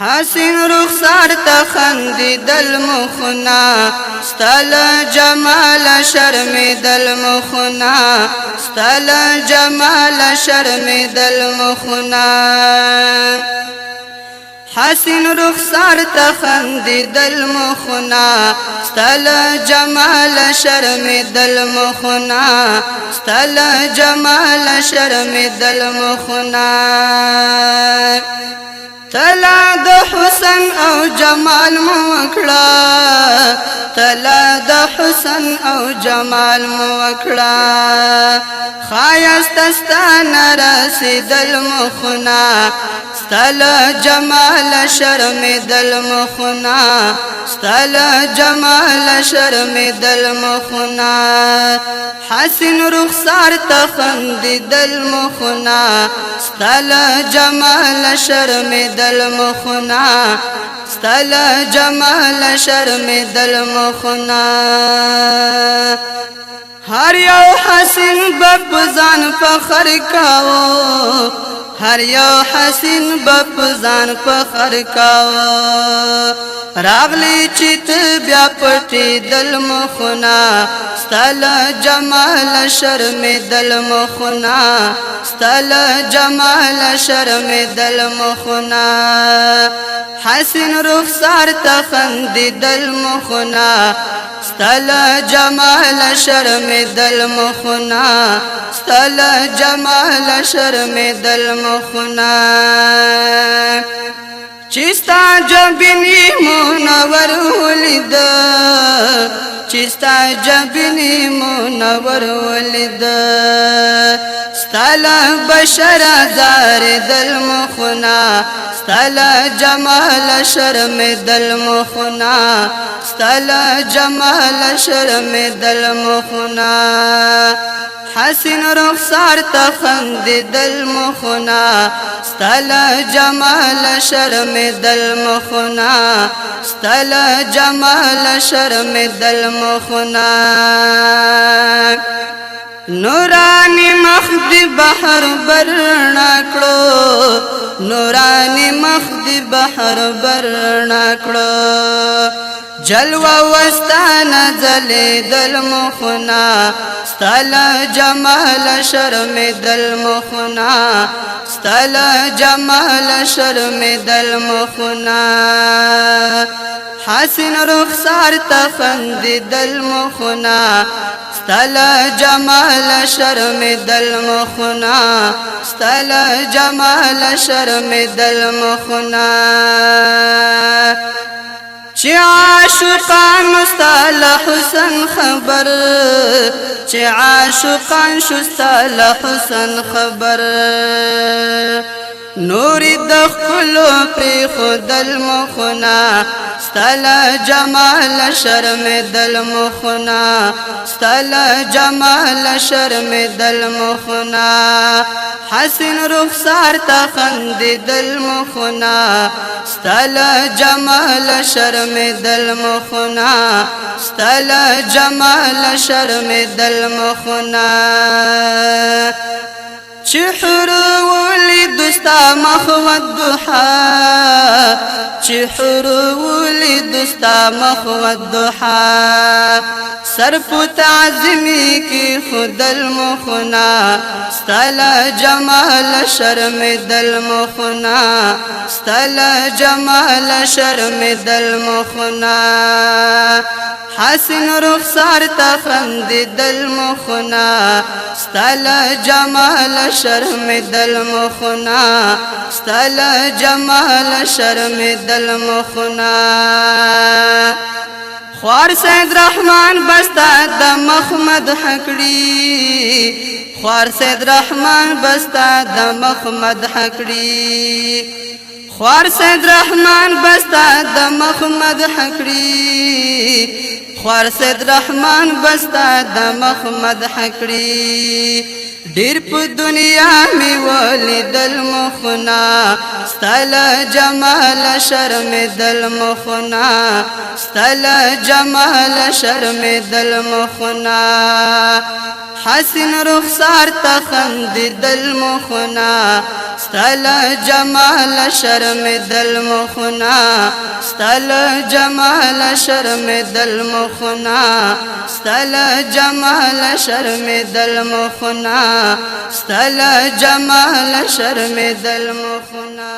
حسین رخسار تخندی دل مخنا ستل جمال شرم دل مخنا ستل جمال شرم دل مخنا حسین رخسار تخندی دل مخنا ستل جمال شرم دل مخنا ستل جمال شرم دل مخنا تلا د حسن او جمال موکړه تلا د حسن او جمال موکړه خایست ستان رسیدل مخنا ستل جمال شرم دل مخنا ستل جمال شرم دل مخنا حسین رخسار تخندی دل مخنا ستل جمال شرم دل مخنا ستل جمال شرم دل مخنا هر یو حسین بپزان فخر کاو هر یو حسین بپزان فخر کاو راغلی چیت بیا پټی دل مخنا ستل جمال شرم دل مخنا ستل جمال شرم دل مخنا حسین رخسار تخندی دل مخنا ستل جمال شرم دل مخنا ستل جمال شرم دل مخنا چستا جبینی منور ولید چستا جبینی منور ولید ستل بشر زار دل مخنا ستل جمال شرم دل مخنا ستل جمال شرم دل مخنا حسین رخسار تخندی دل مخنا ستل جمال شرم دل مخنا ستل جمال شرم دل مخنا نورانی مخدی بحر برنا کړو نورانی مخدی بحر برنا کړو جلوه وستانه زلی دل مخنا ستل جمال شرم دل مخنا ستل جمال شرم دل مخنا حسین رخسار تخندی دل مخنا ستل جمال شرم دل مخنا ستل جمال شرم دل مخنا چی عاشقان ستل حسن خبر چی عاشقان ستل حسن خبر نوری دخلو پی خود المخنا ستل جمال شرم دل مخنا ستل جمال شرم دل مخنا حسین رخسار تخندی دل مخنا ستل جمال شرم دل مخنا ستل جمال شرم دل مخنا چحر ولدستا مخوى الضحى چحر ولدستا مخوى الضحى سرف تعظمی کی خود المخنا ستل جمال شرم دل مخنا ستل جمال شرم دل مخنا حسین رخسار تخندی دل مخنا ستل جمال شرم دل مخنا ستل جمال شرم دل مخنا خوار سید رحمان بستا د محمد حکړي خوار سید رحمان بستا د محمد حکړي خوار سید رحمان بستا د محمد حکړي خوار سید رحمان بستا د محمد حکړي ډیر په دنیا می ولیدل مخنا ستل جمال شرم دل مخنا ستل جمال شرم دل مخنا حسن رخسار تخند دل مخنا ستل جمال شرم دل مخنا ستل جمال شرم دل مخنا ستل جمال شرم دل مخنا ستل جمال شرم دل مخنا